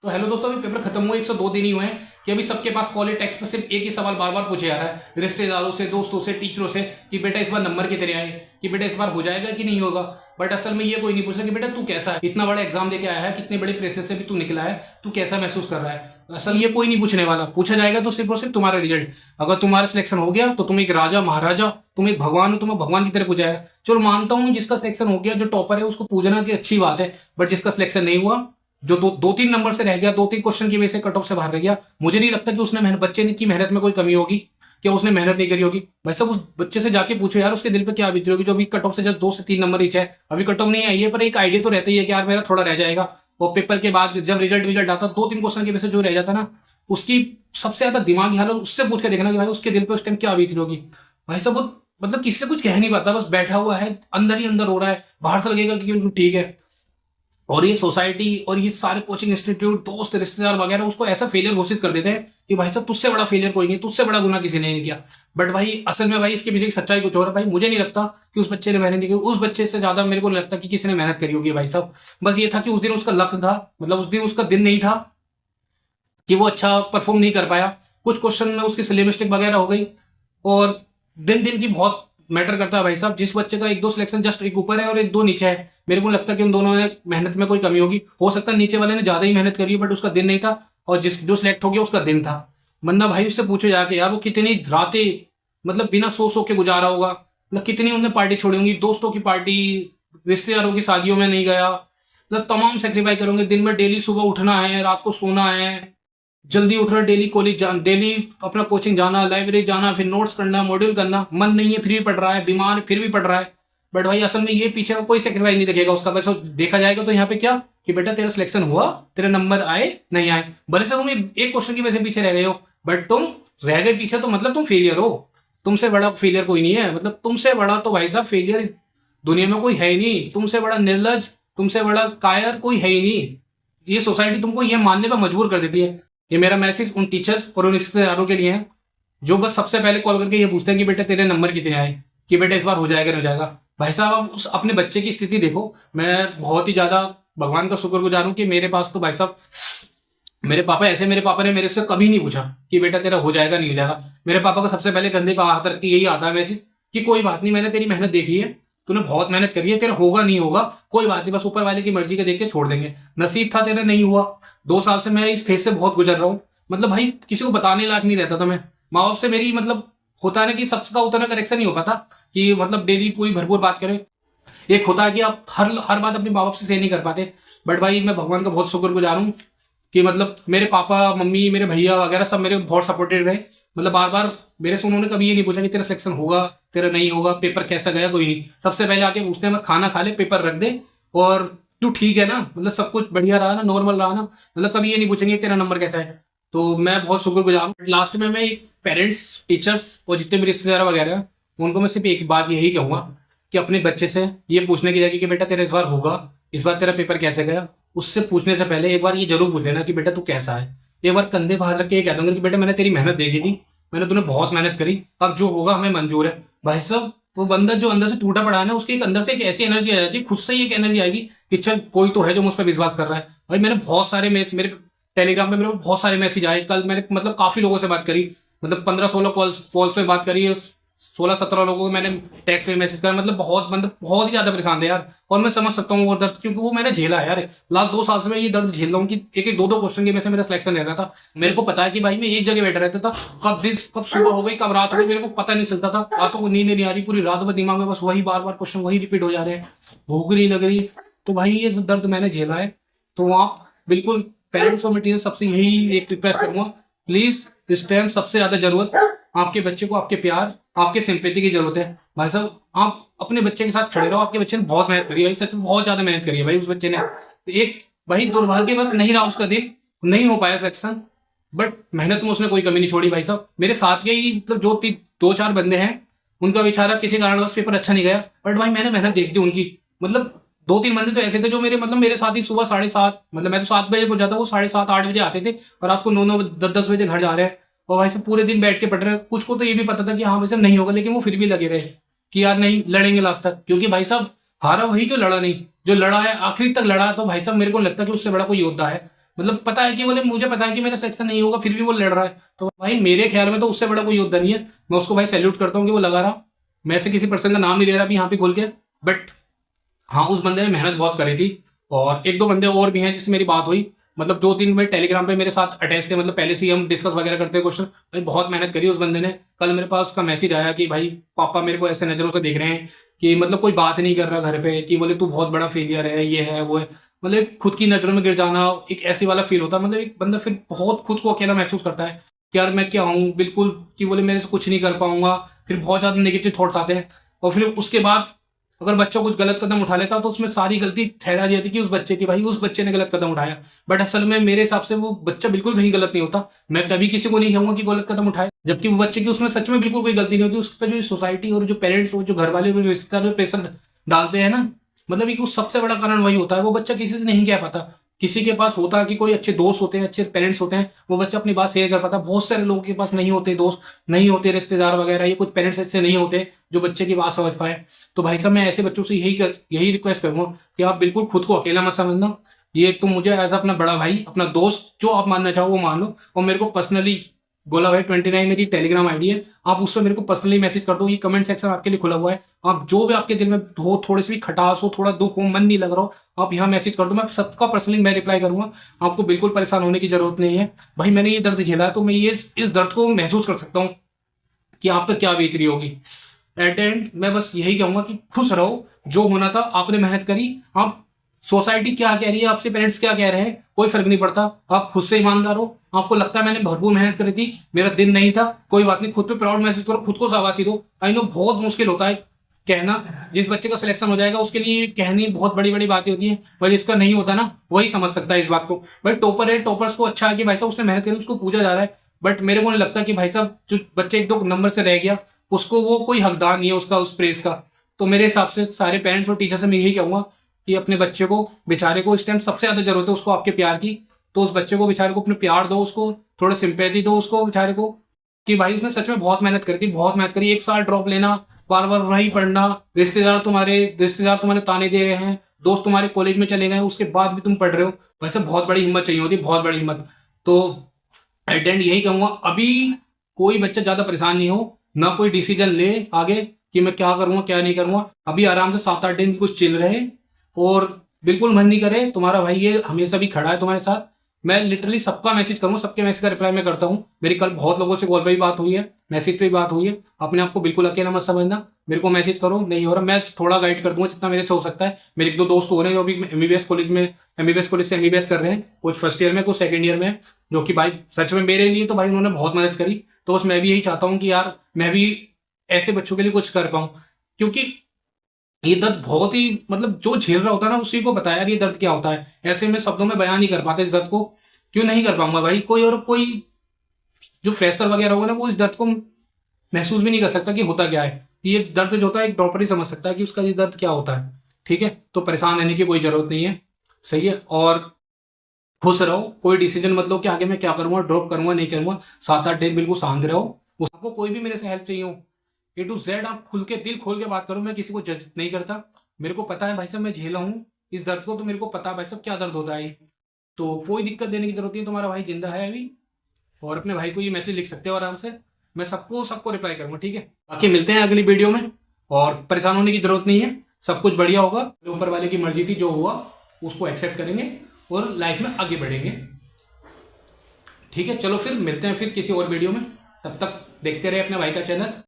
तो हेलो दोस्तों, अभी पेपर खत्म हुए 102 दिन ही हुए हैं कि अभी सबके पास कॉलेज टेक्स्ट में सिर्फ एक ही सवाल बार बार पूछे जा रहा है रिश्तेदारों से, दोस्तों से, टीचरों से कि बेटा इस बार नंबर कितने आए, कि बेटा इस बार हो जाएगा कि नहीं होगा। बट असल में ये कोई नहीं पूछ रहा कि बेटा तू कैसा है, इतना बड़ा एग्जाम देके आया है, कितने बड़े प्रेशर से भी तू निकला है, तू कैसा महसूस कर रहा है। असल ये कोई नहीं पूछने वाला, पूछा जाएगा तो सिर्फ और सिर्फ तुम्हारा रिजल्ट। अगर तुम्हारा सिलेक्शन हो गया तो तुम एक राजा महाराजा, तुम एक भगवान हो, तुम्हें भगवान की तरह पूछा है। चलो मानता हूँ जिसका सिलेक्शन हो गया, जो टॉपर है, उसको पूछना की अच्छी बात है। बट जिसका सिलेक्शन नहीं हुआ, जो दो तीन नंबर से रह गया, दो तीन क्वेश्चन की वजह से कट ऑफ से बाहर रह गया, मुझे नहीं लगता कि उसने बच्चे ने की मेहनत में कोई कमी होगी, क्या उसने मेहनत नहीं करी होगी। भाई साहब उस बच्चे से जाके पूछो यार उसके दिल पे क्या बीती होगी, जो अभी कट ऑफ से जस्ट 2 से 3 नंबर रीच है। अभी कट ऑफ नहीं आई है पर एक आइडिया तो रहता ही है कि यार मेरा थोड़ा रह जाएगा। और पेपर के बाद जब रिजल्ट आता, 2-3 क्वेश्चन की वजह से जो रह जाता ना, उसकी सबसे ज्यादा दिमागी हालत उससे पूछ के देखना कि भाई उसके दिल पे उस टाइम क्या बीती होगी। भाई साहब वो मतलब किसी से कुछ कह नहीं पाता, बस बैठा हुआ है, अंदर ही अंदर हो रहा है, बाहर से लगेगा कि ठीक है। और ये सोसाइटी और ये सारे कोचिंग इंस्टीट्यूट, दोस्त, रिश्तेदार वगैरह उसको ऐसा फेलियर घोषित कर देते हैं कि भाई साहब तुझसे बड़ा फेलियर कोई नहीं, तुझसे बड़ा गुना किसी ने नहीं किया। बट भाई असल में भाई इसके पीछे की सच्चाई कुछ और है। भाई मुझे नहीं लगता कि उस बच्चे ने मेहनत नहीं की, उस बच्चे से ज्यादा मेरे को लगता कि किसी ने मेहनत करी होगी। भाई साहब बस ये था कि उस दिन उसका लक था, मतलब उस दिन उसका दिन नहीं था कि वो अच्छा परफॉर्म नहीं कर पाया। कुछ क्वेश्चन में उसकी सिले मिस्टेक वगैरह हो गई, और दिन दिन की बहुत मैटर करता है भाई साहब। जिस बच्चे का 1-2 सिलेक्शन जस्ट एक ऊपर है और 1-2 नीचे है, मेरे को लगता है कि उन दोनों ने मेहनत में कोई कमी होगी। हो सकता है नीचे वाले ने ज्यादा ही मेहनत करी, बट उसका दिन नहीं था, और जिस जो सिलेक्ट हो गया उसका दिन था। वरना भाई उससे पूछे जाके यार वो कितनी रातें मतलब बिना सो के गुजारा होगा, मतलब कितनी उनने पार्टी छोड़ी होंगी, दोस्तों की पार्टी, रिश्तेदारों की शादियों में नहीं गया, मतलब तमाम सेक्रीफाइस करोगे। दिन में डेली सुबह उठना है, रात को सोना है, जल्दी उठना, डेली कॉलेज जाना, डेली अपना कोचिंग जाना, लाइब्रेरी जाना, फिर नोट्स करना, मॉड्यूल करना, मन नहीं है फिर भी पढ़ रहा है, बीमार फिर भी पढ़ रहा है। बट भाई असल में ये पीछे का कोई सेक्रीफाइस नहीं दिखेगा उसका। वैसे देखा जाएगा तो यहाँ पे क्या कि बेटा तेरा सिलेक्शन हुआ, तेरे नंबर आए नहीं आए, भले से तुम एक क्वेश्चन की वजह से पीछे रह गए हो, बट तुम रह गए पीछे तो मतलब तुम फेलियर हो। तुमसे बड़ा फेलियर कोई नहीं है, मतलब तुमसे बड़ा तो भाई साहब फेलियर दुनिया में कोई है ही नहीं। तुमसे बड़ा निर्लज, तुमसे बड़ा कायर कोई है ही नहीं। ये सोसाइटी तुमको ये मानने पर मजबूर कर देती है। ये मेरा मैसेज उन टीचर्स और उन रिश्तेदारों के लिए है जो बस सबसे पहले कॉल करके ये पूछते हैं कि बेटा तेरे नंबर कितने आए, कि बेटा इस बार हो जाएगा नहीं हो जाएगा। भाई साहब आप उस अपने बच्चे की स्थिति देखो। मैं बहुत ही ज्यादा भगवान का शुक्रगुजार हूँ कि मेरे पास तो भाई साहब मेरे पापा ऐसे, मेरे पापा ने मेरे से कभी नहीं पूछा कि बेटा तेरा हो जाएगा नहीं हो जाएगा। मेरे पापा का सबसे पहले कंधे पर हाथ रख के यही आता है मैसेज कि कोई बात नहीं, मैंने तेरी मेहनत देखी है, तूने बहुत मेहनत करी है, तेरा होगा नहीं होगा कोई बात नहीं, बस ऊपर वाले की मर्जी के देख के छोड़ देंगे। नसीब था तेरा नहीं हुआ। 2 साल से मैं इस फेज से बहुत गुजर रहा हूँ। मतलब भाई किसी को बताने लायक नहीं रहता था मैं। माँ बाप से मेरी मतलब होता है ना कि सबका उतना करेक्शन नहीं हो पाता कि मतलब डेली पूरी भरपूर बात करें। एक होता है कि आप हर बात अपने माँ बाप से नहीं कर पाते। बट भाई मैं भगवान का बहुत शुक्रगुजार हूँ कि मतलब मेरे पापा मम्मी, मेरे भैया वगैरह सब मेरे बहुत सपोर्टेड रहे। मतलब बार बार मेरे से उन्होंने कभी ये नहीं पूछा कि तेरा सिलेक्शन होगा, तेरा नहीं होगा, पेपर कैसा गया, कोई नहीं। सबसे पहले आके पूछते हैं बस खाना खा ले, पेपर रख दे, और तू ठीक है ना, मतलब सब कुछ बढ़िया रहा ना, नॉर्मल रहा ना, मतलब कभी ये नहीं पूछेंगे तेरा नंबर कैसा है। तो मैं बहुत शुक्रगुजार हूँ। लास्ट में मैं एक पेरेंट्स, टीचर्स और जितने भी रिश्तेदार वगैरह हैं, उनको मैं सिर्फ एक बात यही कहूँगा कि अपने बच्चे से ये पूछने की जगह कि बेटा तेरा इस बार होगा, इस बार तेरा पेपर कैसे गया, उससे पूछने से पहले एक बार ये जरूर पूछ लेना कि बेटा तू कैसा है। एक बार कंधे बाहर रख के ये कह दूंगा कि बेटा मैंने तेरी मेहनत देखी थी, मैंने तूने बहुत मेहनत करी, अब जो होगा हमें मंजूर है। भाई साहब वो बंदा जो अंदर से टूटा पड़ा है ना, उसके एक अंदर से एक ऐसी एनर्जी आ जाती है, खुद से ही एक एनर्जी आएगी कि चल कोई तो है जो मुझ पर विश्वास कर रहा है। भाई मैंने बहुत सारे मेरे टेलीग्राम पे मेरे को बहुत सारे मैसेज आए। कल मैंने मतलब काफी लोगों से बात करी, मतलब 15-16 कॉल्स पे बात करी, 16-17 लोगों को मैंने टेक्स्ट पे मैसेज करा। मतलब बहुत ही ज्यादा परेशान थे यार। और मैं समझ सकता हूँ वो दर्द, क्योंकि वो मैंने झेला है यार। लास्ट 2 साल से मैं ये दर्द झेल रहा हूँ कि एक 2-2 क्वेश्चन की वजह से मेरा सिलेक्शन रह रहा था। मेरे को पता है कि भाई मैं एक जगह बैठा रहता था, कब सुबह हो गई, कब रात हो गई, मेरे को पता नहीं चलता था। रातों को नींद नहीं आ रही, पूरी रात भर दिमाग में बस वही बार बार क्वेश्चन वही रिपीट हो जा रहे हैं, भूख नहीं लग रही। तो भाई ये दर्द मैंने झेला है। तो आप बिल्कुल पेरेंट्स और मैं टीचर सबसे यही एक रिक्वेस्ट करूंगा, प्लीज इस टाइम सबसे ज्यादा जरूरत आपके बच्चे को आपके प्यार, आपके सिंपैथी की जरूरत है। भाई साहब आप अपने बच्चे के साथ खड़े रहो। आपके बच्चे ने बहुत मेहनत करी है भाई, सच में बहुत ज्यादा मेहनत करी है भाई उस बच्चे ने। तो एक भाई दुर्भाग्य बस नहीं रहा उसका दिन, नहीं हो पाया सिलेक्शन, बट मेहनत में उसने कोई कमी नहीं छोड़ी। भाई साहब मेरे साथ के ही मतलब जो 2-4 बंदे हैं, उनका बेचारा किसी कारणवश पेपर अच्छा नहीं गया, बट भाई मैंने मेहनत देखी थी उनकी। मतलब 2-3 बंदे तो ऐसे थे जो मेरे साथ ही सुबह 7:30, मतलब मैं तो 7 बजे पहुंच जाता, वो 7:30-8 बजे आते थे, और रात को 9-9, 10-10 बजे घर जा रहे हैं। और भाई से पूरे दिन बैठ के पढ़ रहे हैं। कुछ को तो ये भी पता था कि हाँ वैसे नहीं होगा, लेकिन वो फिर भी लगे रहे कि यार नहीं, लड़ेंगे लास्ट तक। क्योंकि भाई साहब हारा वही जो लड़ा नहीं, जो लड़ा है आखिरी तक लड़ा है। तो भाई साहब मेरे को लगता है कि उससे बड़ा कोई योद्धा है। मतलब पता है कि बोले मुझे पता है कि मेरा सिलेक्शन नहीं होगा, फिर भी वो लड़ रहा है। तो भाई मेरे ख्याल में तो उससे बड़ा कोई योद्धा नहीं है। मैं उसको भाई सैल्यूट करता हूँ कि वो लगा रहा। मैं ऐसे किसी पर्सन का नाम नहीं ले रहा अभी यहाँ पे खोल के, बट हाँ उस बंदे ने मेहनत बहुत करी थी। और एक दो बंदे और भी हैं जिससे मेरी बात हुई, मतलब 2-3 में टेलीग्राम पे मेरे साथ अटैच थे, मतलब पहले से ही हम डिस्कस वगैरह करते हैं क्वेश्चन। भाई बहुत मेहनत करी उस बंदे ने। कल मेरे पास उसका मैसेज आया कि भाई पापा मेरे को ऐसे नज़रों से देख रहे हैं कि मतलब कोई बात नहीं कर रहा घर पे, कि बोले तू बहुत बड़ा फेलियर है, ये है वो है। मतलब एक खुद की नज़रों में गिर जाना एक ऐसी वाला फील होता है। मतलब एक बंदा फिर बहुत खुद को अकेला महसूस करता है कि यार मैं क्या हूँ बिल्कुल, कि बोले मेरे से कुछ नहीं कर पाऊंगा। फिर बहुत ज़्यादा नेगेटिव थॉट्स आते हैं। और फिर उसके बाद अगर बच्चा कुछ गलत कदम उठा लेता तो उसमें सारी गलती ठहरा दी जाती कि उस बच्चे की, भाई उस बच्चे ने गलत कदम उठाया। बट असल में मेरे हिसाब से वो बच्चा बिल्कुल कहीं गलत नहीं होता। मैं कभी किसी को नहीं कहूंगा कि गलत कदम उठाए, जबकि वो बच्चे की उसमें सच में बिल्कुल कोई गलती नहीं होती। उस पर जो सोसाइटी और जो पेरेंट्स और जो घर वाले और रिश्तेदार जो प्रेशर डालते हैं ना, मतलब एक सबसे बड़ा कारण वही होता है। वो बच्चा किसी से नहीं कह पाता। किसी के पास होता है कि कोई अच्छे दोस्त होते हैं, अच्छे पेरेंट्स होते हैं, वो बच्चा अपनी बात शेयर कर पाता है। बहुत सारे लोगों के पास नहीं होते दोस्त, नहीं होते रिश्तेदार वगैरह, ये कुछ पेरेंट्स ऐसे नहीं होते जो बच्चे की बात समझ पाए। तो भाई साहब मैं ऐसे बच्चों से यही रिक्वेस्ट करूंगा कि आप बिल्कुल खुद को अकेला मत समझना। ये तो मुझे एज अपना बड़ा भाई, अपना दोस्त, जो आप मानना चाहो वो मान लो। और मेरे को पर्सनली गोला भाई 29 मेरी टेलीग्राम आईडी है, आप उस पर मेरे को पर्सनली मैसेज कर दो। ये कमेंट सेक्शन आपके लिए खुला हुआ है। आप जो भी आपके दिल में हो, थोड़ी सी भी खटास हो, थोड़ा दुख हो, मन नहीं लग रहा हो, आप यहाँ मैसेज कर दो। मैं सबका पर्सनली मैं रिप्लाई करूंगा। आपको बिल्कुल परेशान होने की जरूरत नहीं है। भाई मैंने ये दर्द झेला है तो मैं ये इस दर्द को महसूस कर सकता हूँ कि आप पर क्या बीत रही होगी। एट द एंड मैं बस यही कहूंगा कि खुश रहो। जो होना था आपने मेहनत करी। आप सोसाइटी क्या कह रही है, आपसे पेरेंट्स क्या कह रहे हैं, कोई फर्क नहीं पड़ता। आप खुद से ईमानदार हो। आपको लगता है मैंने भरपूर मेहनत करी थी, मेरा दिन नहीं था, कोई बात नहीं। खुद पे प्राउड महसूस करो, खुद को शाबाशी दो। आई नो बहुत मुश्किल होता है कहना। जिस बच्चे का सिलेक्शन हो जाएगा उसके लिए कहनी बहुत बड़ी बड़ी बातें होती है, पर जिसका नहीं होता ना वही समझ सकता है इस बात को। भाई टॉपर है, टॉपर्स को अच्छा है कि भाई साहब उसने मेहनत करी, उसको पूजा जा रहा है। बट मेरे को नहीं लगता कि भाई साहब जो बच्चे 1-2 नंबर से रह गया उसको वो कोई हकदार नहीं है उसका, उस प्रेस का। तो मेरे हिसाब से सारे पेरेंट्स और टीचर से मैं यही कहूंगा कि अपने बच्चे को, बेचारे को इस टाइम सबसे ज्यादा जरूरत है उसको आपके प्यार की। तो उस बच्चे को, बेचारे को अपने प्यार दो, उसको थोड़ा सिंपैथी दो उसको बेचारे को, कि भाई उसने सच में बहुत मेहनत करी थी, बहुत मेहनत करी। 1 साल ड्रॉप लेना, बार बार वही पढ़ना, रिश्तेदार तुम्हारे ताने दे रहे हैं, दोस्त तुम्हारे कॉलेज में चले गए, उसके बाद भी तुम पढ़ रहे हो। वैसे बहुत बड़ी हिम्मत चाहिए होती, बहुत बड़ी हिम्मत। तो एट एंड यही कहूंगा, अभी कोई बच्चा ज्यादा परेशान नहीं हो, ना कोई डिसीजन ले आगे कि मैं क्या करूंगा क्या नहीं करूंगा। अभी आराम से 7-8 दिन कुछ चिल रहे, और बिल्कुल मन नहीं करे। तुम्हारा भाई ये हमेशा भी खड़ा है तुम्हारे साथ। मैं लिटरली सबका मैसेज करूंगा, सबके मैसेज का रिप्लाई मैं करता हूँ। मेरी कल बहुत लोगों से कॉल पे भी बात हुई है, मैसेज पे भी बात हुई है। अपने आप को बिल्कुल अकेला मत समझना। मेरे को मैसेज करो, नहीं हो रहा मैं थोड़ा गाइड कर दूंगा जितना मेरे से हो सकता है। मेरे 1-2 दोस्त हो रहे हैं जो अभी एमबीबीएस कॉलेज से एमबीबीएस कर रहे हैं, कुछ फर्स्ट ईयर में कुछ सेकंड ईयर में, जो कि भाई सच में मेरे लिए तो भाई उन्होंने बहुत मदद करी। तो बस मैं भी यही चाहता हूँ कि यार मैं भी ऐसे बच्चों के लिए कुछ कर पाऊँ, क्योंकि ये दर्द बहुत ही, मतलब जो झेल रहा होता है ना उसी को पता है यार ये दर्द क्या होता है। ऐसे में शब्दों में बयान नहीं कर पाते इस दर्द को। क्यों नहीं कर पाऊंगा भाई? कोई जो फ्रेशर वगैरह होगा ना वो इस दर्द को महसूस भी नहीं कर सकता कि होता क्या है। ये दर्द जो होता है एक डॉक्टर ही समझ सकता है कि उसका ये दर्द क्या होता है। ठीक है, तो परेशान रहने की कोई जरूरत नहीं है। सही है, और खुश रहो। कोई डिसीजन मत लो कि आगे मैं क्या करूंगा, ड्रॉप करूंगा नहीं करूंगा। 7-8 दिन बिल्कुल शांत रहो। आपको कोई भी मेरे से हेल्प चाहिए हो, A to Z आप खुल के, दिल खोल के बात करो। मैं किसी को जज नहीं करता। मेरे को पता है भाई साहब मैं झेला हूँ इस दर्द को, तो मेरे को पता है भाई साहब क्या दर्द होता है। तो कोई दिक्कत देने की जरूरत नहीं। तुम्हारा भाई जिंदा है अभी, और अपने भाई को ये मैसेज लिख सकते हो आराम से। मैं सबको रिप्लाई करूंगा। ठीक है, बाकी मिलते हैं अगली वीडियो में। और परेशान होने की जरूरत नहीं है, सब कुछ बढ़िया होगा। ऊपर वाले की मर्जी थी, जो हुआ उसको एक्सेप्ट करेंगे और लाइफ में आगे बढ़ेंगे। ठीक है, चलो फिर मिलते हैं फिर किसी और वीडियो में। तब तक देखते रहे अपने भाई का चैनल।